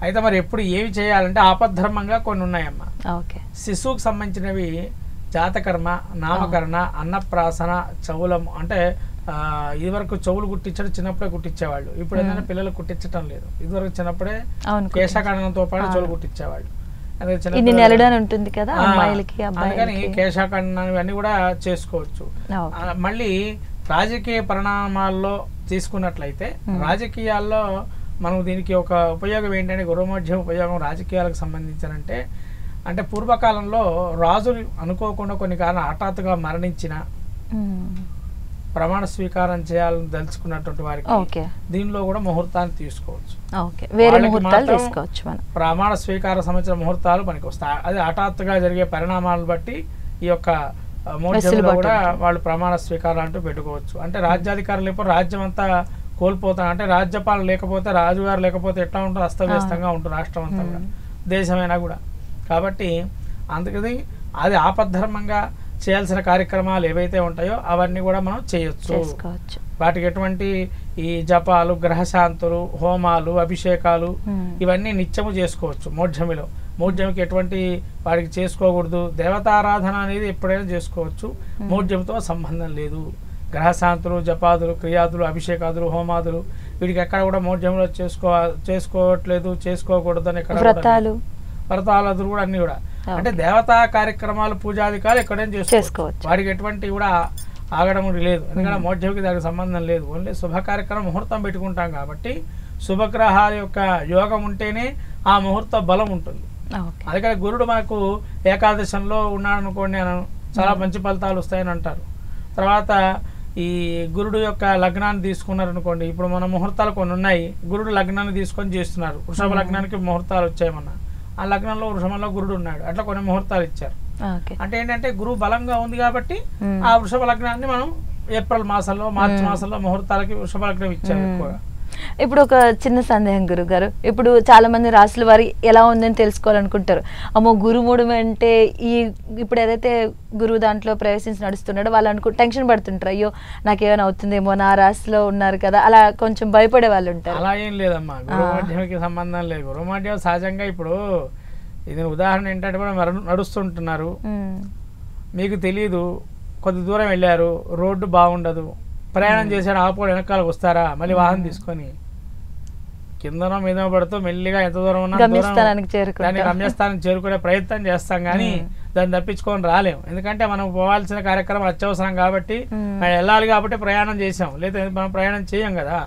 అయితే మరి ఎప్పుడు ఏమి చేయాలంటే ఆపద్ధర్మంగా కొన్ని ఉన్నాయమ్మా. ఓకే. శిశువుకు సంబంధించినవి జాతకర్మ, నామకరణ, అన్నప్రాసన, చౌలం. అంటే ఇదివరకు చెవులు కుట్టించడం చిన్నప్పుడే కుట్టించేవాళ్ళు. ఇప్పుడు ఏంటంటే పిల్లలు కుట్టించడం లేదు. ఇదివరకు చిన్నప్పుడే కేశఖండనంతో పాటు చెవులు కుట్టించేవాళ్ళు. ఉంటుంది కదా అమ్మాయిలకి, అందుకని కేశఖండనం ఇవన్నీ కూడా చేసుకోవచ్చు. మళ్ళీ రాజకీయ పరిణామాల్లో తీసుకున్నట్లయితే రాజకీయాల్లో మనం దీనికి ఒక ఉపయోగం ఏంటంటే గురుమోఢ్యం ఉపయోగం రాజకీయాలకు సంబంధించాలంటే అంటే పూర్వకాలంలో రాజులు అనుకోకుండా కొన్ని కారణాలు హఠాత్తుగా మరణించిన ప్రమాణ స్వీకారం చేయాలని తెలుసుకున్నటువంటి వారికి దీనిలో కూడా ముహూర్తాన్ని తీసుకోవచ్చు. ప్రమాణ స్వీకార సంబంధించిన ముహూర్తాలు మనకి వస్తాయి. అది హఠాత్తుగా జరిగే పరిణామాలను బట్టి ఈ యొక్క మోఢ్యంలో కూడా వాళ్ళు ప్రమాణ స్వీకారాలు అంటూ పెట్టుకోవచ్చు. అంటే రాజ్యాధికారులు లేకపోతే రాజ్యం అంతా కోల్పోతాం, అంటే రాజ్యపాలన లేకపోతే రాజుగారు లేకపోతే ఎట్లా ఉంటుంది, అస్తవ్యస్తంగా ఉంటుంది రాష్ట్రం అంతా కూడా, దేశమైనా కూడా. కాబట్టి అందుకని అది ఆపద్ధర్మంగా చేయాల్సిన కార్యక్రమాలు ఏవైతే ఉంటాయో అవన్నీ కూడా మనం చేయొచ్చు. వాటికి ఎటువంటి ఈ జపాలు, గ్రహశాంతులు, హోమాలు, అభిషేకాలు ఇవన్నీ నిత్యము చేసుకోవచ్చు. మోఢ్యమిలో మోఢ్యంకి ఎటువంటి వాడికి చేసుకోకూడదు. దేవతారాధన అనేది ఎప్పుడైనా చేసుకోవచ్చు, మోఢ్యంతో సంబంధం లేదు. గ్రహశాంతులు, జపాదులు, క్రియాదులు, అభిషేకాదులు, హోమాదులు వీటికి ఎక్కడ కూడా మోఢ్యంలో చేసుకోవట్లేదు, చేసుకోకూడదు అని ఎక్కడ వ్రతాలు కూడా అన్ని కూడా అంటే దేవతా కార్యక్రమాలు, పూజాధికారులు ఎక్కడైనా చేసుకోవచ్చు. వాడికి ఎటువంటి కూడా ఆగడం లేదు. ఎందుకంటే మోఢ్యంకి దానికి సంబంధం లేదు. ఓన్లీ శుభ కార్యక్రమం ముహూర్తం పెట్టుకుంటాం కాబట్టి శుభగ్రహాల యొక్క యోగం ఉంటేనే ఆ ముహూర్త బలం ఉంటుంది. అందుకని గురుడు మనకు ఏకాదశంలో ఉన్నాడు అనుకోండి, చాలా మంచి ఫలితాలు వస్తాయని అంటారు. తర్వాత ఈ గురుడు యొక్క లగ్నాన్ని తీసుకున్నారనుకోండి, ఇప్పుడు మన ముహూర్తాలు కొన్ని ఉన్నాయి, గురుడు లగ్నాన్ని తీసుకొని చేస్తున్నారు. వృషభ లగ్నానికి ముహూర్తాలు వచ్చాయమన్నా, ఆ లగ్నంలో వృషభంలో గురుడు ఉన్నాడు, అట్లా కొన్ని ముహూర్తాలు ఇచ్చారు. అంటే ఏంటంటే గురువు బలంగా ఉంది కాబట్టి ఆ వృషభ లగ్నాన్ని మనం ఏప్రిల్ మాసంలో, మార్చి మాసంలో ముహూర్తాలకి వృషభ లగ్నం ఇచ్చారు ఎక్కువగా. ఇప్పుడు ఒక చిన్న సందేహం గురుగారు, ఇప్పుడు చాలా మంది రాసుల వారి ఎలా ఉందని తెలుసుకోవాలనుకుంటారు. అమ్మో గురుమూఢం అంటే ఇప్పుడు ఏదైతే గురువు దాంట్లో ప్రవేశించి నడుస్తున్నాడో వాళ్ళు టెన్షన్ పడుతుంటారు, అయ్యో నాకేమైనా అవుతుందేమో, నా రాశిలో ఉన్నారు కదా, అలా కొంచెం భయపడే వాళ్ళు ఉంటారు. అలా ఏం లేదమ్మా, గురుమూఢ్యానికి సంబంధం లేదు. గురుమూఢ్యం సహజంగా ఇప్పుడు ఇది ఉదాహరణ ఏంటంటే మనం నడుస్తుంటున్నారు, మీకు తెలియదు, కొద్ది దూరం వెళ్ళారు, రోడ్డు బాగుండదు, ప్రయాణం చేశాడు, ఆపోడు వెనకాలకు వస్తారా, మళ్ళీ వాహనం తీసుకొని కిందనో మీద పడుతూ మెల్లిగా ఎంత దూరం ఉన్నా దాన్ని గమ్యస్థానం చేరుకునే ప్రయత్నం చేస్తాం, కానీ దాన్ని తప్పించుకొని రాలేం. ఎందుకంటే మనం పోవాల్సిన కార్యక్రమం అత్యవసరం కాబట్టి వెళ్ళాలి కాబట్టి ప్రయాణం చేసాం, లేదా మనం ప్రయాణం చేయం కదా.